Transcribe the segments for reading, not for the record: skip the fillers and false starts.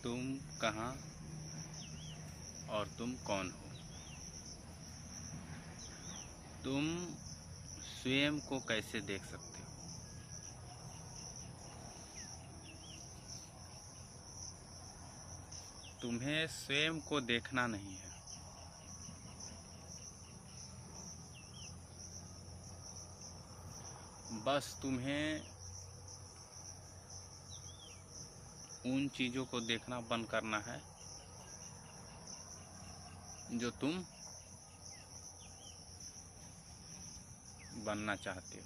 तुम कहाँ और तुम कौन हो? तुम स्वयं को कैसे देख सकते हो? तुम्हें स्वयं को देखना नहीं है, बस तुम्हें उन चीज़ों को देखना बंद करना है जो तुम बनना चाहते हो।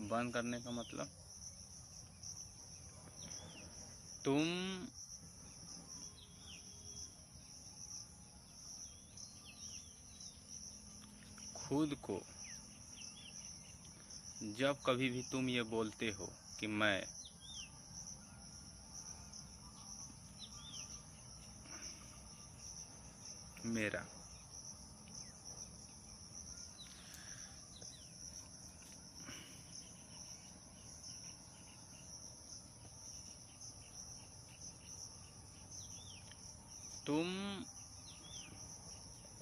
बंद करने का मतलब तुम खुद को जब कभी भी तुम ये बोलते हो कि मैं मेरा, तुम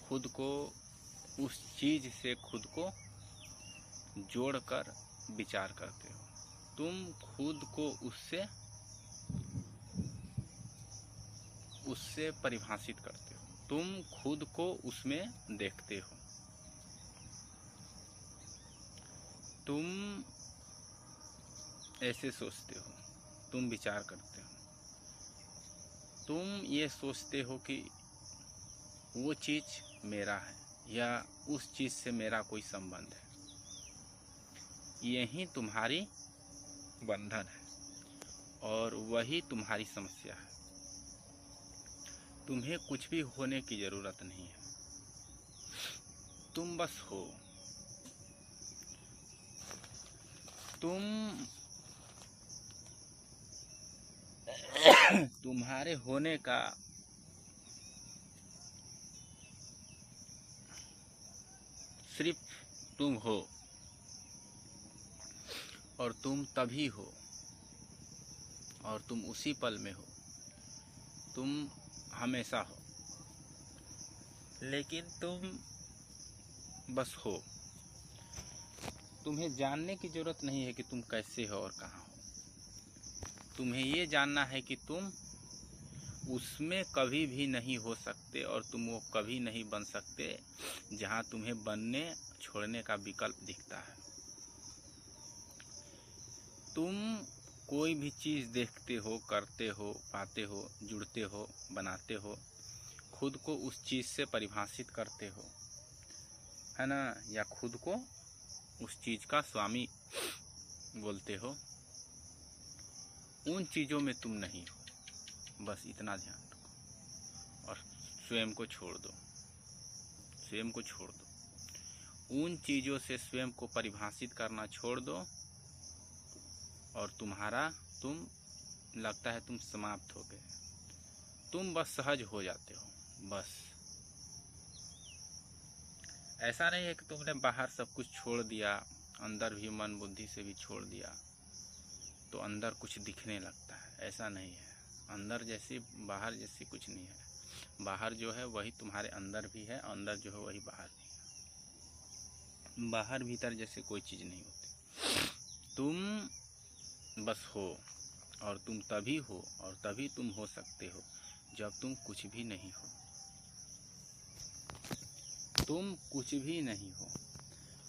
खुद को उस चीज़ से खुद को जोड़कर विचार करते हो। तुम खुद को उससे परिभाषित करते हो। तुम खुद को उसमें देखते हो। तुम ऐसे सोचते हो, तुम विचार करते हो, तुम ये सोचते हो कि वो चीज़ मेरा है या उस चीज़ से मेरा कोई संबंध है। यही तुम्हारी बंधन है और वही तुम्हारी समस्या है। तुम्हें कुछ भी होने की ज़रूरत नहीं है, तुम बस हो। तुम्हारे होने का सिर्फ तुम हो और तुम तभी हो और तुम उसी पल में हो। तुम हमेशा हो, लेकिन तुम बस हो। तुम्हें जानने की ज़रूरत नहीं है कि तुम कैसे हो और कहाँ हो। तुम्हें ये जानना है कि तुम उसमें कभी भी नहीं हो सकते और तुम वो कभी नहीं बन सकते जहाँ तुम्हें बनने छोड़ने का विकल्प दिखता है। तुम कोई भी चीज़ देखते हो, करते हो, पाते हो, जुड़ते हो, बनाते हो, खुद को उस चीज़ से परिभाषित करते हो, है ना, या खुद को उस चीज़ का स्वामी बोलते हो। उन चीज़ों में तुम नहीं हो, बस इतना ध्यान रखो और स्वयं को छोड़ दो। स्वयं को छोड़ दो, उन चीज़ों से स्वयं को परिभाषित करना छोड़ दो और तुम लगता है तुम समाप्त हो गए। तुम बस सहज हो जाते हो। बस ऐसा नहीं है कि तुमने बाहर सब कुछ छोड़ दिया, अंदर भी मन बुद्धि से भी छोड़ दिया तो अंदर कुछ दिखने लगता है। ऐसा नहीं है। अंदर जैसी बाहर जैसी कुछ नहीं है। बाहर जो है वही तुम्हारे अंदर भी है, अंदर जो है वही बाहर भी है। बाहर भीतर जैसे कोई चीज़ नहीं होती। तुम बस हो और तुम तभी हो और तभी तुम हो सकते हो जब तुम कुछ भी नहीं हो। तुम कुछ भी नहीं हो।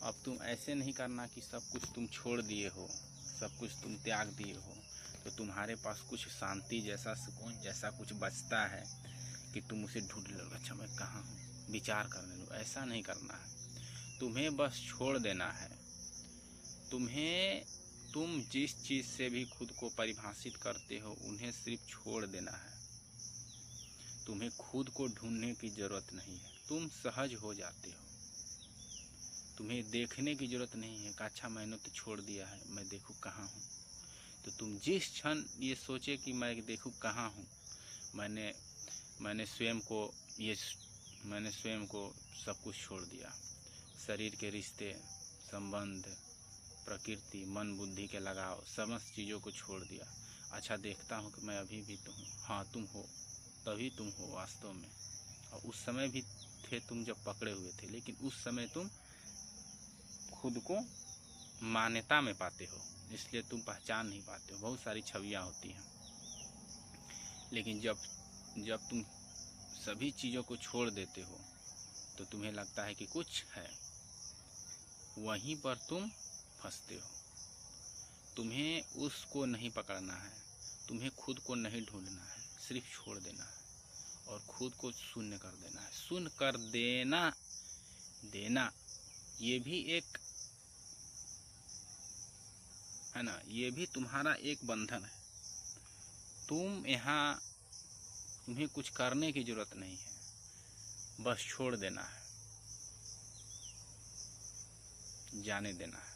अब तुम ऐसे नहीं करना कि सब कुछ तुम छोड़ दिए हो, सब कुछ तुम त्याग दिए हो तो तुम्हारे पास कुछ शांति जैसा, सुकून जैसा कुछ बचता है कि तुम उसे ढूंढ लो। अच्छा मैं कहाँ हूँ, विचार करने लो। ऐसा नहीं करना है। तुम्हें बस छोड़ देना है। तुम जिस चीज़ से भी खुद को परिभाषित करते हो उन्हें सिर्फ छोड़ देना है। तुम्हें खुद को ढूंढने की ज़रूरत नहीं है। तुम सहज हो जाते हो। तुम्हें देखने की ज़रूरत नहीं है कि अच्छा मैंने तो छोड़ दिया है, मैं देखूँ कहाँ हूँ। तो तुम जिस क्षण ये सोचे कि मैं देखूँ कहाँ हूँ, मैंने स्वयं को सब कुछ छोड़ दिया। शरीर के रिश्ते, संबंध, प्रकृति, मन बुद्धि के लगाव, समस्त चीज़ों को छोड़ दिया। अच्छा देखता हूँ कि मैं अभी भी तो हूँ। हाँ तुम हो, तभी तुम हो वास्तव में। और उस समय भी थे तुम जब पकड़े हुए थे, लेकिन उस समय तुम खुद को मान्यता में पाते हो, इसलिए तुम पहचान नहीं पाते हो। बहुत सारी छवियाँ होती हैं, लेकिन जब तुम सभी चीज़ों को छोड़ देते हो तो तुम्हें लगता है कि कुछ है, वहीं पर तुम फंसते हो। तुम्हें उसको नहीं पकड़ना है, तुम्हें खुद को नहीं ढूंढना है, सिर्फ छोड़ देना है और खुद को शून्य कर देना है। शून्य कर देना ये भी एक है ना, ये भी तुम्हारा एक बंधन है। तुम्हें कुछ करने की जरूरत नहीं है, बस छोड़ देना है, जाने देना है।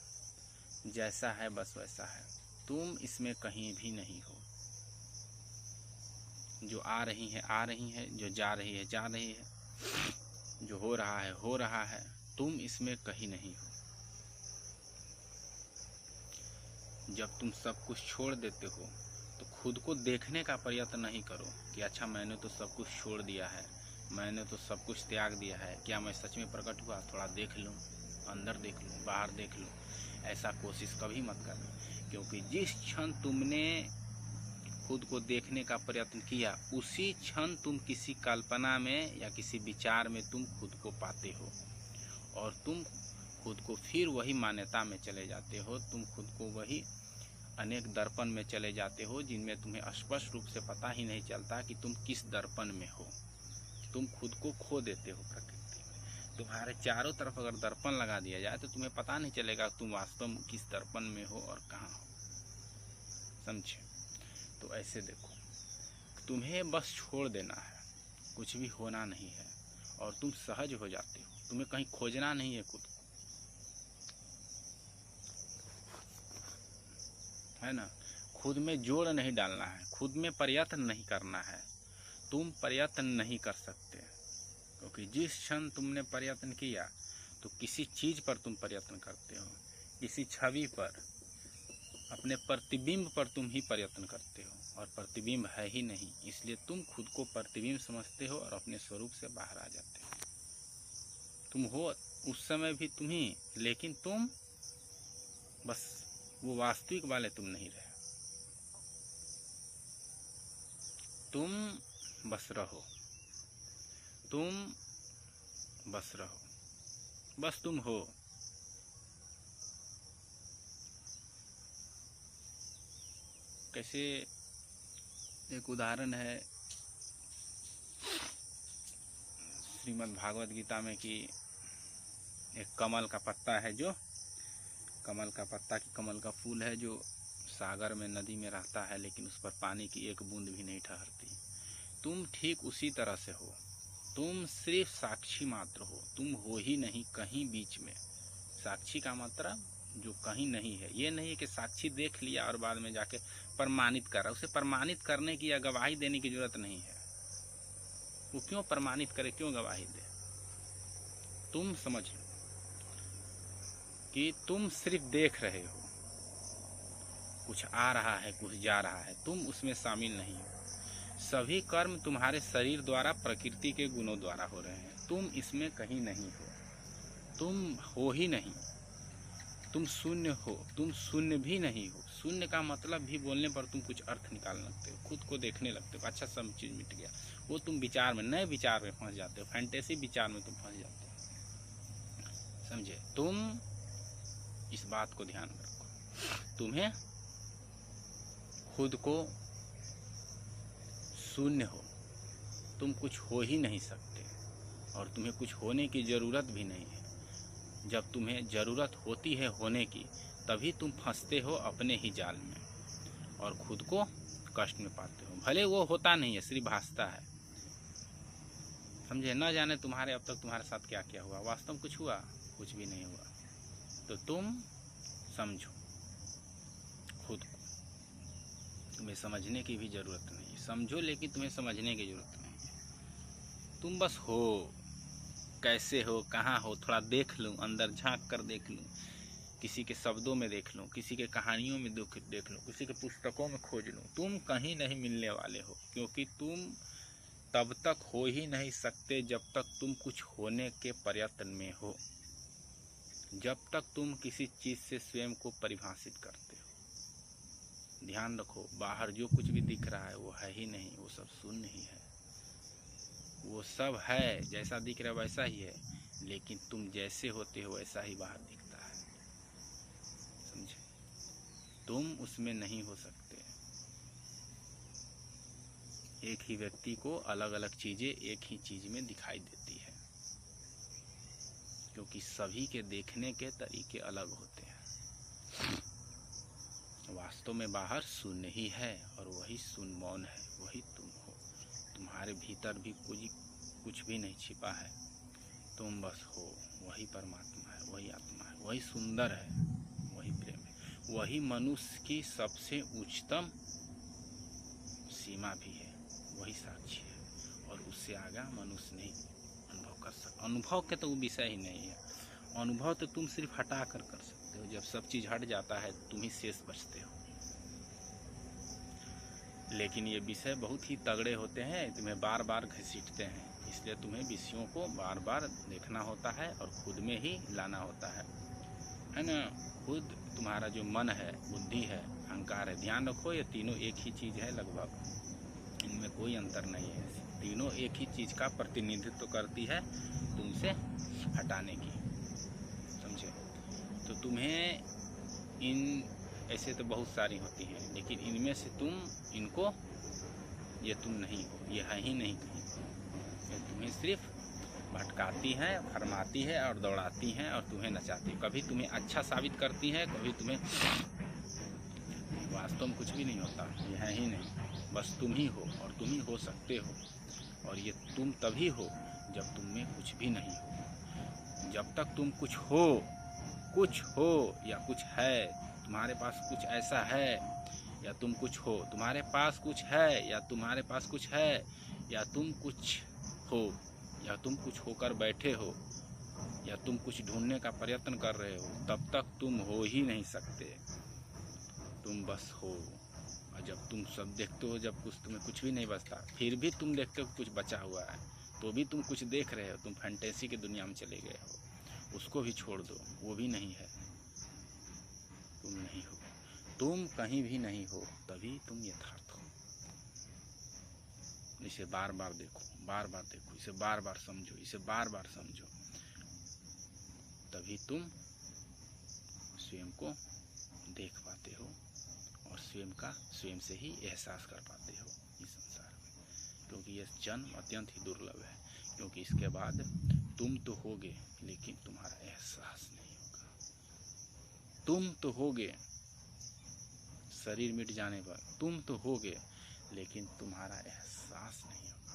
जैसा है बस वैसा है, तुम इसमें कहीं भी नहीं हो। जो आ रही है आ रही है, जो जा रही है जा रही है, जो हो रहा है, तुम इसमें कहीं नहीं हो। जब तुम सब कुछ छोड़ देते हो तो खुद को देखने का प्रयत्न नहीं करो कि अच्छा मैंने तो सब कुछ छोड़ दिया है, मैंने तो सब कुछ त्याग दिया है, क्या मैं सच में प्रकट हुआ? थोड़ा देख लूँ, अंदर देख लूँ, बाहर देख लूँ। ऐसा कोशिश कभी मत करना, क्योंकि जिस क्षण तुमने खुद को देखने का प्रयत्न किया, उसी क्षण तुम किसी कल्पना में या किसी विचार में तुम खुद को पाते हो और तुम खुद को फिर वही मान्यता में चले जाते हो। तुम खुद को वही अनेक दर्पण में चले जाते हो, जिनमें तुम्हें स्पष्ट रूप से पता ही नहीं चलता कि तुम किस दर्पण में हो। तुम खुद को खो देते हो प्रकृति में। तुम्हारे चारों तरफ अगर दर्पण लगा दिया जाए तो तुम्हें पता नहीं चलेगा तुम वास्तव में किस दर्पण में हो और कहाँ हो। समझे? तो ऐसे देखो, तुम्हें बस छोड़ देना है, कुछ भी होना नहीं है और तुम सहज हो जाते हो। तुम्हें कहीं खोजना नहीं है खुद को, है ना। खुद में जोड़ नहीं डालना है, खुद में प्रयत्न नहीं करना है। तुम प्रयत्न नहीं कर सकते, क्योंकि जिस क्षण तुमने प्रयत्न किया तो किसी चीज़ पर तुम प्रयत्न करते हो, किसी छवि पर, अपने प्रतिबिंब पर तुम ही प्रयत्न करते हो, और प्रतिबिंब है ही नहीं, इसलिए तुम खुद को प्रतिबिंब समझते हो और अपने स्वरूप से बाहर आ जाते हो। तुम हो उस समय भी तुम ही, लेकिन तुम बस वो वास्तविक वाले तुम नहीं रहे। तुम बस रहो, तुम बस रहो, बस तुम हो। कैसे, एक उदाहरण है श्रीमद् भागवत गीता में कि एक कमल का पत्ता है, जो कमल का पत्ता की कमल का फूल है, जो सागर में, नदी में रहता है, लेकिन उस पर पानी की एक बूंद भी नहीं ठहरती। तुम ठीक उसी तरह से हो, तुम सिर्फ साक्षी मात्र हो, तुम हो ही नहीं कहीं बीच में। साक्षी का मतलब जो कहीं नहीं है। ये नहीं है कि साक्षी देख लिया और बाद में जाके प्रमाणित कर रहा, उसे प्रमाणित करने की या गवाही देने की जरूरत नहीं है। वो क्यों प्रमाणित करे, क्यों गवाही दे? तुम समझ लो कि तुम सिर्फ देख रहे हो, कुछ आ रहा है, कुछ जा रहा है, तुम उसमें शामिल नहीं हो। सभी कर्म तुम्हारे शरीर द्वारा, प्रकृति के गुणों द्वारा हो रहे हैं, तुम इसमें कहीं नहीं हो, तुम हो ही नहीं। तुम शून्य हो, तुम शून्य भी नहीं हो। शून्य का मतलब भी बोलने पर तुम कुछ अर्थ निकालने लगते हो, खुद को देखने लगते हो, अच्छा सब चीज़ मिट गया। वो तुम विचार में, नए विचार में फंस जाते हो, फैंटेसी विचार में तुम फंस जाते हो। समझे? तुम इस बात को ध्यान में रखो, तुम्हें खुद को शून्य हो, तुम कुछ हो ही नहीं सकते और तुम्हें कुछ होने की ज़रूरत भी नहीं है। जब तुम्हें ज़रूरत होती है होने की, तभी तुम फंसते हो अपने ही जाल में और खुद को कष्ट में पाते हो। भले वो होता नहीं है, सिर्फ भासता है। समझे? न जाने तुम्हारे अब तक तुम्हारे साथ क्या क्या हुआ, वास्तव में कुछ हुआ? कुछ भी नहीं हुआ। तो तुम समझो खुद को, तुम्हें समझने की भी ज़रूरत नहीं है। समझो, लेकिन तुम्हें समझने की ज़रूरत नहीं है। तुम बस हो, कैसे हो, कहाँ हो, थोड़ा देख लूँ, अंदर झांक कर देख लूँ, किसी के शब्दों में देख लूँ, किसी के कहानियों में देख लूँ, किसी के पुस्तकों में खोज लूँ, तुम कहीं नहीं मिलने वाले हो। क्योंकि तुम तब तक हो ही नहीं सकते जब तक तुम कुछ होने के प्रयत्न में हो, जब तक तुम किसी चीज़ से स्वयं को परिभाषित करते हो। ध्यान रखो, बाहर जो कुछ भी दिख रहा है वो है ही नहीं, वो सब शून्य ही है। वो सब है, जैसा दिख रहा है वैसा ही है, लेकिन तुम जैसे होते हो वैसा ही बाहर दिखता है। समझे? तुम उसमें नहीं हो सकते। एक ही व्यक्ति को अलग अलग चीज़ें एक ही चीज़ में दिखाई देती है, क्योंकि सभी के देखने के तरीके अलग होते हैं। वास्तव में बाहर शून्य ही है, और वही शून्य मौन है, वही तुम हो। तुम्हारे भीतर भी कुछ भी नहीं छिपा है, तुम बस हो। वही परमात्मा है, वही आत्मा है, वही सुंदर है, वही प्रेम है, वही मनुष्य की सबसे उच्चतम सीमा भी है, वही साक्षी है। और उससे आगे मनुष्य नहीं अनुभव कर सकता। अनुभव के तो वो विषय ही नहीं है। अनुभव तो तुम सिर्फ हटा कर सकते हो। जब सब चीज़ हट जाता है तुम ही शेष बचते हो। लेकिन ये विषय बहुत ही तगड़े होते हैं, तुम्हें बार बार घसीटते हैं, इसलिए तुम्हें विषयों को बार बार देखना होता है और खुद में ही लाना होता है ना। खुद तुम्हारा जो मन है, बुद्धि है, अहंकार है, ध्यान रखो ये तीनों एक ही चीज़ है लगभग, इनमें कोई अंतर नहीं है। तीनों एक ही चीज़ का प्रतिनिधित्व करती है तुमसे हटाने की। समझे? तो तुम्हें इन ऐसे तो बहुत सारी होती हैं, लेकिन इनमें से तुम इनको, ये तुम नहीं हो, ये है ही नहीं कहीं। ये तुम्हें सिर्फ भटकाती हैं, फरमाती है और दौड़ाती हैं और तुम्हें नचाती है। कभी तुम्हें अच्छा साबित करती हैं, कभी तुम्हें, वास्तव में कुछ भी नहीं होता, ये है ही नहीं। बस तुम ही हो और तुम ही हो सकते हो। और ये तुम तभी हो जब तुम में कुछ भी नहीं हो। जब तक तुम कुछ हो या कुछ है, तुम्हारे पास कुछ ऐसा है, या तुम कुछ हो, तुम्हारे पास कुछ है, या तुम्हारे पास कुछ है, या तुम कुछ हो, या तुम कुछ होकर बैठे हो, या तुम कुछ ढूंढने का प्रयत्न कर रहे हो, तब तक तुम हो ही नहीं सकते। तुम बस हो। और जब तुम सब देखते हो, जब तुम्हें कुछ भी नहीं बचता, फिर भी तुम देखते हो कुछ बचा हुआ है, तो भी तुम कुछ देख रहे हो, तुम फैंटेसी की दुनिया में चले गए हो। उसको भी छोड़ दो, वो भी नहीं है, तुम नहीं हो। तुम कहीं भी नहीं हो, तभी तुम यथार्थ हो। इसे बार बार देखो, बार बार देखो, इसे बार बार समझो, इसे बार बार समझो, तभी तुम स्वयं को देख पाते हो और स्वयं से ही एहसास कर पाते हो इस संसार में। क्योंकि यह जन्म अत्यंत ही दुर्लभ है, क्योंकि इसके बाद तुम तो होगे, लेकिन तुम्हारा एहसास नहीं होगा। तुम तो होगे, शरीर मिट जाने पर तुम तो होगे, लेकिन तुम्हारा एहसास नहीं होगा।